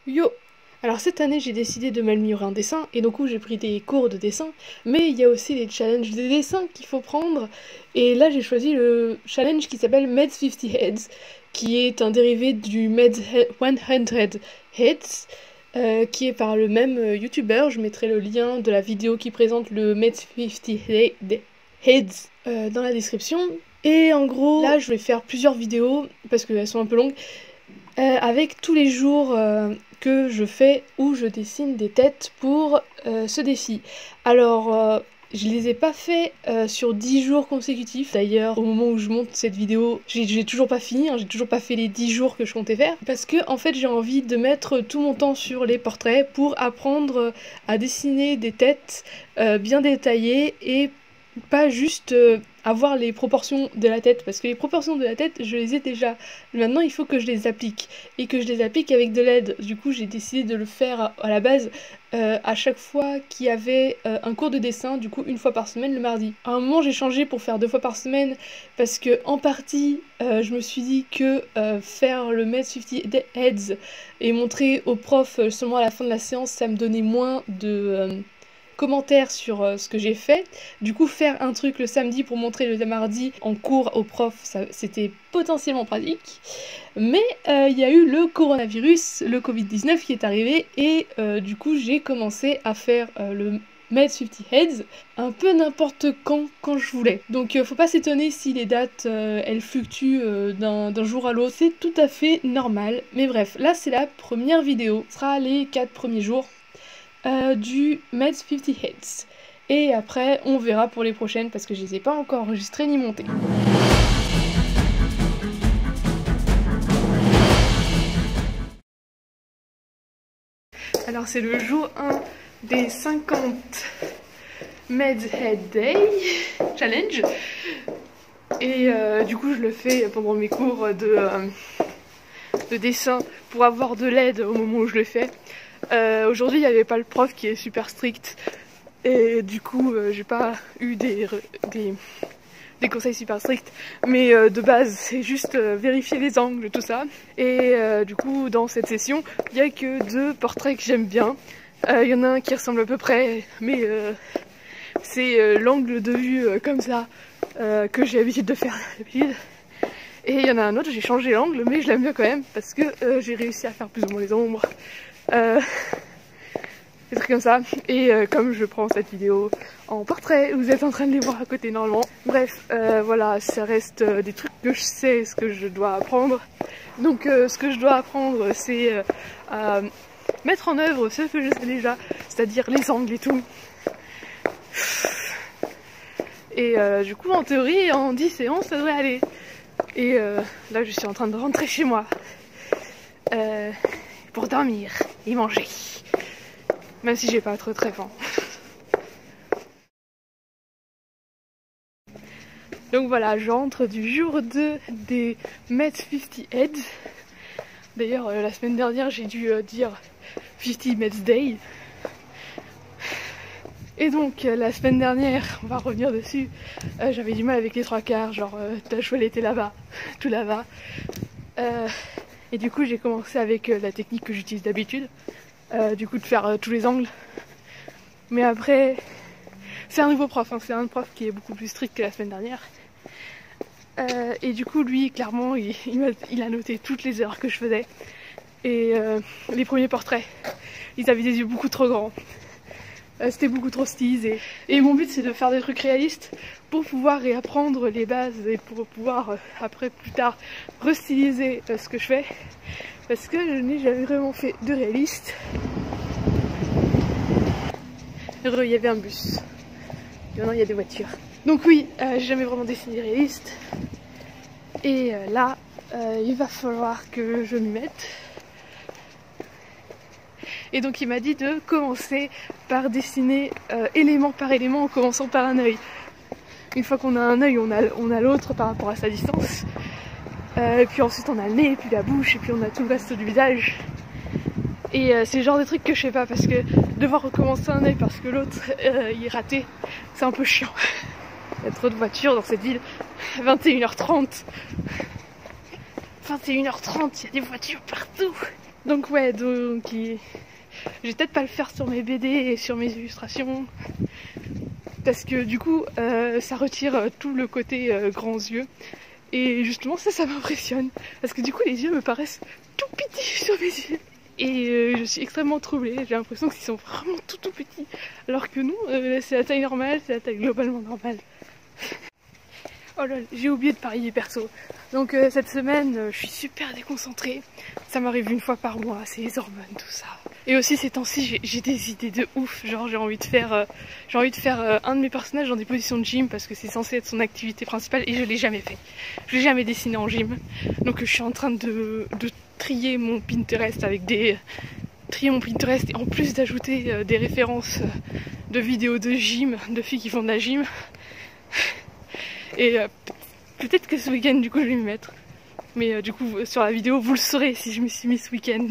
Yo! Alors cette année j'ai décidé de m'améliorer en dessin et donc j'ai pris des cours de dessin, mais il y a aussi des challenges de dessin qu'il faut prendre et là j'ai choisi le challenge qui s'appelle Meds 50 Heads qui est un dérivé du Meds 100 Heads qui est par le même youtubeur. Je mettrai le lien de la vidéo qui présente le Meds 50 Heads dans la description. Et en gros là je vais faire plusieurs vidéos parce qu'elles sont un peu longues avec tous les jours que je fais où je dessine des têtes pour ce défi. Alors je les ai pas fait sur 10 jours consécutifs. D'ailleurs au moment où je monte cette vidéo j'ai toujours pas fini, hein, j'ai toujours pas fait les 10 jours que je comptais faire parce que en fait j'ai envie de mettre tout mon temps sur les portraits pour apprendre à dessiner des têtes bien détaillées et pas juste avoir les proportions de la tête, parce que les proportions de la tête je les ai déjà. Maintenant il faut que je les applique et que je les applique avec de l'aide. Du coup j'ai décidé de le faire à la base à chaque fois qu'il y avait un cours de dessin, du coup une fois par semaine le mardi. À un moment j'ai changé pour faire 2 fois par semaine parce que en partie je me suis dit que faire le Meds 50 Heads et montrer au prof seulement à la fin de la séance ça me donnait moins de commentaires sur ce que j'ai fait. Du coup faire un truc le samedi pour montrer le mardi en cours au prof, c'était potentiellement pratique. Mais il y a eu le coronavirus, le Covid-19 qui est arrivé et du coup j'ai commencé à faire le Meds 50 Heads un peu n'importe quand je voulais. Donc faut pas s'étonner si les dates elles fluctuent d'un jour à l'autre, c'est tout à fait normal. Mais bref, là c'est la première vidéo, ce sera les 4 premiers jours du Meds 50 Heads. Et après on verra pour les prochaines parce que je les ai pas encore enregistrées ni montées. Alors c'est le jour 1 des 50 Meds Head Day Challenge. Et du coup je le fais pendant mes cours de dessin pour avoir de l'aide au moment où je le fais. Aujourd'hui il n'y avait pas le prof qui est super strict et du coup j'ai pas eu des conseils super stricts, mais de base c'est juste vérifier les angles, tout ça. Et du coup dans cette session il n'y a que 2 portraits que j'aime bien. Il y en a un qui ressemble à peu près, mais c'est l'angle de vue comme ça que j'ai l'habitude de faire d'habitude. Et il y en a un autre, j'ai changé l'angle, mais je l'aime bien quand même parce que j'ai réussi à faire plus ou moins les ombres. Des trucs comme ça. Et comme je prends cette vidéo en portrait, vous êtes en train de les voir à côté normalement. Bref, voilà, ça reste des trucs que je sais, ce que je dois apprendre. Donc ce que je dois apprendre, c'est mettre en œuvre ce que je sais déjà, c'est-à-dire les angles et tout. Et du coup, en théorie, en 10 séances, ça devrait aller. Et là, je suis en train de rentrer chez moi pour dormir et manger. Même si j'ai pas trop très faim. Donc voilà, j'entre du jour 2 des Meds 50 Heads. D'ailleurs, la semaine dernière, j'ai dû dire 50 Meds Day. Et donc, la semaine dernière, on va revenir dessus, j'avais du mal avec les 3/4, genre ta chouette était là-bas, tout là-bas. Et du coup, j'ai commencé avec la technique que j'utilise d'habitude. Du coup de faire tous les angles, mais après c'est un nouveau prof, hein, c'est un prof qui est beaucoup plus strict que la semaine dernière et du coup lui clairement il a noté toutes les erreurs que je faisais et les premiers portraits ils avaient des yeux beaucoup trop grands, c'était beaucoup trop stylisé et mon but c'est de faire des trucs réalistes pour pouvoir réapprendre les bases et pour pouvoir après plus tard restyliser ce que je fais. Parce que je n'ai jamais vraiment fait de réaliste. Il y avait un bus. Maintenant il y a des voitures. Donc oui, j'ai jamais vraiment dessiné réaliste. Et là, il va falloir que je m'y mette. Et donc il m'a dit de commencer par dessiner élément par élément en commençant par un œil. Une fois qu'on a un œil, on a l'autre par rapport à sa distance. Et puis ensuite on a le nez, et puis la bouche, et puis on a tout le reste du visage. Et c'est le genre de truc que je fais pas parce que devoir recommencer un œil parce que l'autre il est raté, c'est un peu chiant. Il y a trop de voitures dans cette ville. 21h30. 21h30, il y a des voitures partout. Donc ouais, je vais peut-être pas le faire sur mes BD et sur mes illustrations, parce que du coup ça retire tout le côté grands yeux, et justement ça m'impressionne, parce que du coup les yeux me paraissent tout petits sur mes yeux, et je suis extrêmement troublée, j'ai l'impression qu'ils sont vraiment tout petits, alors que non, c'est la taille normale, c'est la taille globalement normale. Oh là, j'ai oublié de parier perso. Donc cette semaine, je suis super déconcentrée. Ça m'arrive une fois par mois, c'est les hormones, tout ça. Et aussi ces temps-ci, j'ai des idées de ouf. Genre j'ai envie de faire un de mes personnages dans des positions de gym parce que c'est censé être son activité principale et je l'ai jamais fait. Je l'ai jamais dessiné en gym. Donc je suis en train de trier mon Pinterest avec trier mon Pinterest et en plus d'ajouter des références de vidéos de gym, de filles qui font de la gym. Et peut-être que ce week-end du coup je vais m'y mettre. Mais du coup sur la vidéo vous le saurez si je me suis mis ce week-end.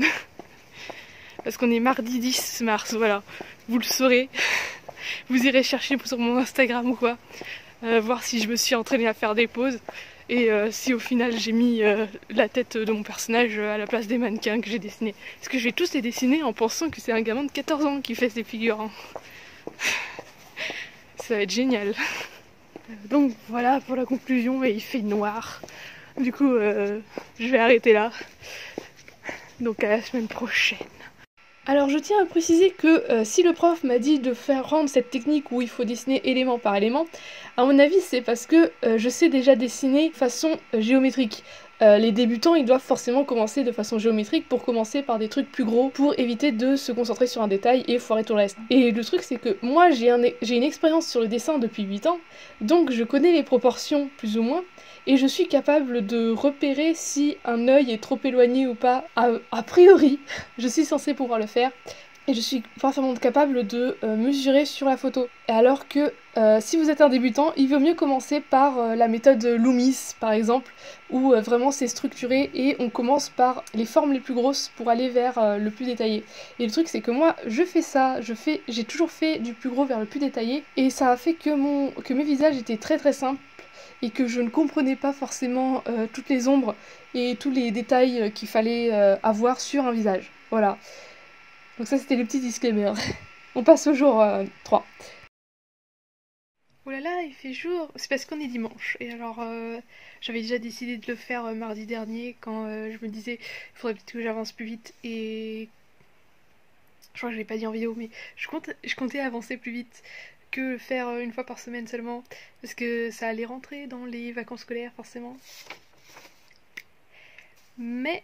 Parce qu'on est mardi 10 mars, voilà. Vous le saurez. Vous irez chercher sur mon Instagram ou quoi. Voir si je me suis entraînée à faire des poses. Et si au final j'ai mis la tête de mon personnage à la place des mannequins que j'ai dessinés. Parce que je vais tous les dessiner en pensant que c'est un gamin de 14 ans qui fait ces figures. Hein. Ça va être génial. Donc voilà pour la conclusion, et il fait noir. Du coup je vais arrêter là. Donc à la semaine prochaine. Alors je tiens à préciser que si le prof m'a dit de faire rendre cette technique où il faut dessiner élément par élément, à mon avis c'est parce que je sais déjà dessiner de façon géométrique. Les débutants ils doivent forcément commencer de façon géométrique pour commencer par des trucs plus gros pour éviter de se concentrer sur un détail et foirer tout le reste. Et le truc c'est que moi j'ai une expérience sur le dessin depuis 8 ans, donc je connais les proportions plus ou moins, et je suis capable de repérer si un œil est trop éloigné ou pas. A priori, je suis censée pouvoir le faire. Et je suis parfaitement capable de mesurer sur la photo. Alors que si vous êtes un débutant, il vaut mieux commencer par la méthode Loomis par exemple, où vraiment c'est structuré et on commence par les formes les plus grosses pour aller vers le plus détaillé. Et le truc c'est que moi je fais ça, j'ai toujours fait du plus gros vers le plus détaillé, et ça a fait que mes visages étaient très très simples et que je ne comprenais pas forcément toutes les ombres et tous les détails qu'il fallait avoir sur un visage. Voilà. Donc ça c'était le petit disclaimer. On passe au jour 3. Oh là là, il fait jour. C'est parce qu'on est dimanche. Et alors, j'avais déjà décidé de le faire mardi dernier quand je me disais il faudrait peut-être que j'avance plus vite. Et je crois que je l'ai pas dit en vidéo, mais je comptais avancer plus vite que le faire une fois par semaine seulement. Parce que ça allait rentrer dans les vacances scolaires forcément. Mais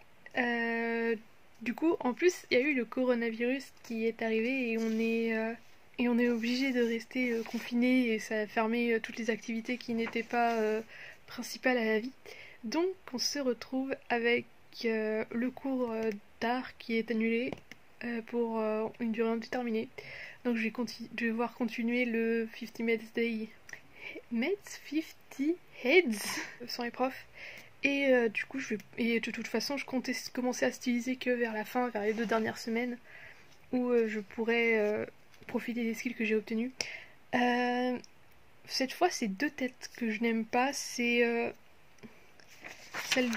du coup, en plus, il y a eu le coronavirus qui est arrivé et on est obligé de rester confiné, et ça a fermé toutes les activités qui n'étaient pas principales à la vie. Donc on se retrouve avec le cours d'art qui est annulé pour une durée indéterminée. Donc je vais devoir continuer le 50 Meds Day. Meds 50 Heads sans les profs. Et du coup, et de toute façon, je comptais commencer à styliser que vers la fin, vers les 2 dernières semaines, où je pourrais profiter des skills que j'ai obtenus. Cette fois, c'est 2 têtes que je n'aime pas. C'est celle...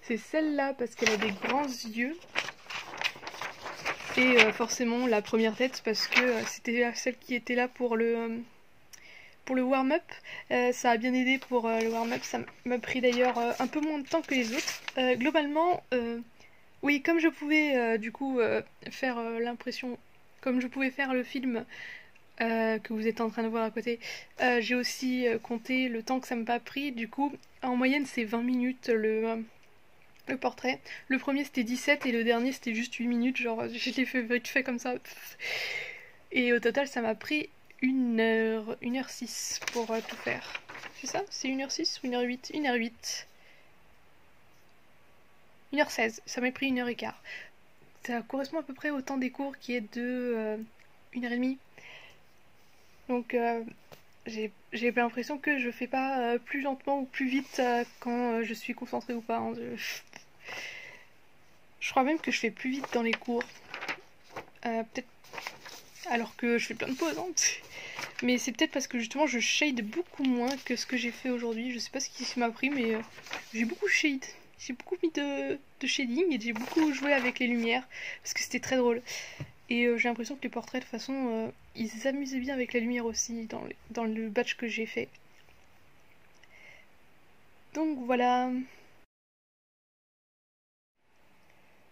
C'est celle-là parce qu'elle a des grands yeux. Et forcément, la première tête parce que c'était celle qui était là pour le warm-up. Ça a bien aidé pour le warm-up. Ça m'a pris d'ailleurs un peu moins de temps que les autres. Globalement, oui, comme je pouvais du coup faire l'impression, comme je pouvais faire le film que vous êtes en train de voir à côté, j'ai aussi compté le temps que ça m'a pris. Du coup, en moyenne, c'est 20 minutes le portrait. Le premier c'était 17 et le dernier c'était juste 8 minutes. Genre, je l'ai fait vite fait comme ça. Et au total, ça m'a pris 1h06 pour tout faire. C'est ça? C'est 1h06 ou 1h08? 1h08. 1h16. Ça m'a pris 1h15. Ça correspond à peu près au temps des cours qui est de 1h30. Donc j'ai l'impression que je fais pas plus lentement ou plus vite quand je suis concentrée ou pas. Hein. Je crois même que je fais plus vite dans les cours. Peut-être alors que je fais plein de pauses. Hein. Mais c'est peut-être parce que justement je shade beaucoup moins que ce que j'ai fait aujourd'hui. Je sais pas ce qui m'a pris, mais j'ai beaucoup shade. j'ai beaucoup mis de shading et j'ai beaucoup joué avec les lumières parce que c'était très drôle. Et j'ai l'impression que les portraits de toute façon ils s'amusaient bien avec la lumière aussi dans le batch que j'ai fait. Donc voilà.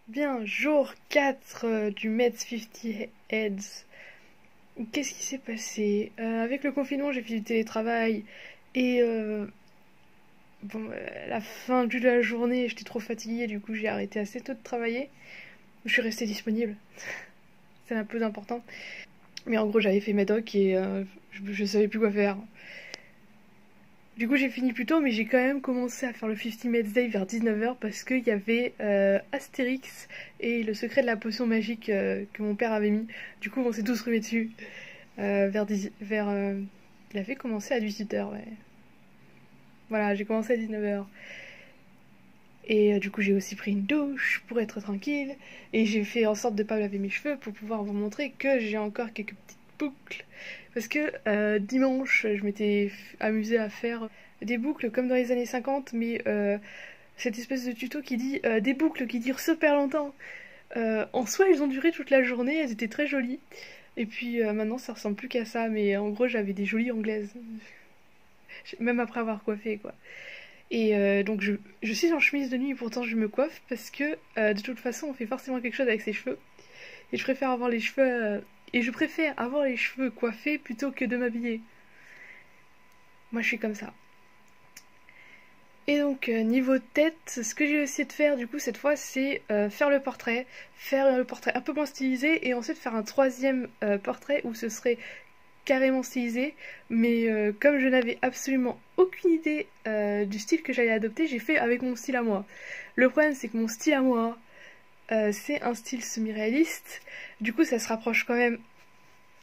Bien, jour 4 du Meds 50 Heads. Qu'est-ce qui s'est passé? Avec le confinement, j'ai fait du télétravail et bon, à la fin de la journée, j'étais trop fatiguée, du coup j'ai arrêté assez tôt de travailler. Je suis restée disponible, c'est un peu important. Mais en gros, j'avais fait mes docs et je savais plus quoi faire. Du coup, j'ai fini plus tôt, mais j'ai quand même commencé à faire le 50 Meds Day vers 19h parce qu'il y avait Astérix et le secret de la potion magique que mon père avait mis. Du coup, on s'est tous rués dessus. Il avait commencé à 18h, ouais. Voilà, j'ai commencé à 19h. Et du coup, j'ai aussi pris une douche pour être tranquille. Et j'ai fait en sorte de pas laver mes cheveux pour pouvoir vous montrer que j'ai encore quelques petites boucles. Parce que dimanche, je m'étais amusée à faire des boucles comme dans les années 50, mais cette espèce de tuto qui dit des boucles qui durent super longtemps. En soi, elles ont duré toute la journée, elles étaient très jolies. Et puis maintenant, ça ressemble plus qu'à ça, mais en gros, j'avais des jolies anglaises. Même après avoir coiffé, quoi. Et donc, je suis en chemise de nuit et pourtant je me coiffe parce que de toute façon, on fait forcément quelque chose avec ses cheveux. Et je préfère avoir les cheveux. Et je préfère avoir les cheveux coiffés plutôt que de m'habiller. Moi, je suis comme ça. Et donc, niveau tête, ce que j'ai essayé de faire du coup cette fois, c'est faire le portrait un peu moins stylisé et ensuite faire un troisième portrait où ce serait carrément stylisé. Mais comme je n'avais absolument aucune idée du style que j'allais adopter, j'ai fait avec mon style à moi. Le problème, c'est que mon style à moi, c'est un style semi-réaliste. Du coup, ça se rapproche quand même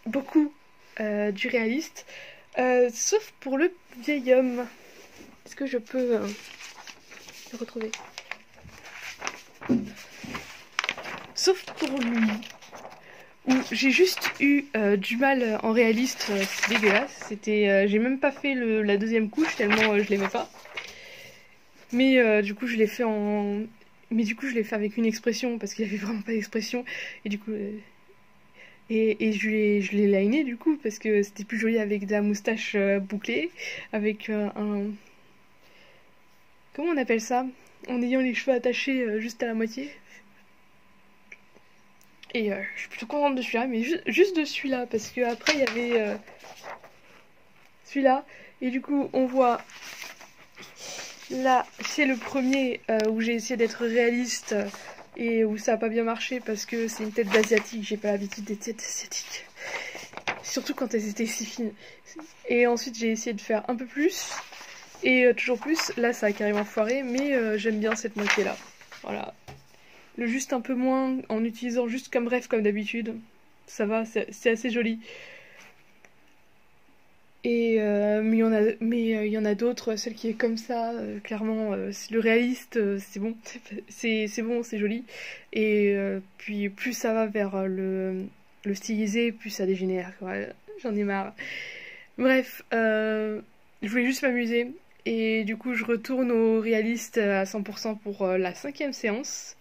beaucoup du réaliste. Sauf pour le vieil homme. Est-ce que je peux le retrouver? Sauf pour lui, où j'ai juste eu du mal en réaliste, c'est dégueulasse. J'ai même pas fait la deuxième couche tellement je l'aimais pas. Mais du coup je l'ai fait avec une expression parce qu'il y avait vraiment pas d'expression et du coup et je l'ai liné du coup parce que c'était plus joli avec de la moustache bouclée, avec un... Comment on appelle ça? En ayant les cheveux attachés juste à la moitié. Et je suis plutôt contente de celui-là, mais juste de celui-là, parce que après il y avait celui-là. Et du coup on voit, là c'est le premier où j'ai essayé d'être réaliste et où ça a pas bien marché parce que c'est une tête d'asiatique, j'ai pas l'habitude des têtes asiatiques. Surtout quand elles étaient si fines. Et ensuite j'ai essayé de faire un peu plus. Et toujours plus, là ça a carrément foiré, mais j'aime bien cette moitié là. Voilà. Le juste un peu moins, en utilisant juste comme rêve comme d'habitude. Ça va, c'est assez joli. Et mais il y en a d'autres, celle qui est comme ça, clairement, le réaliste, c'est bon. C'est bon, c'est joli. Et puis plus ça va vers le stylisé, plus ça dégénère. Ouais, j'en ai marre. Bref, je voulais juste m'amuser. Et du coup, je retourne au réaliste à 100% pour la 5e séance.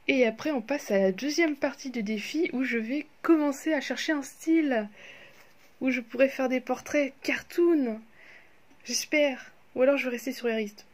Et après, on passe à la deuxième partie du défi où je vais commencer à chercher un style où je pourrais faire des portraits cartoon. J'espère. Ou alors je vais rester sur réaliste.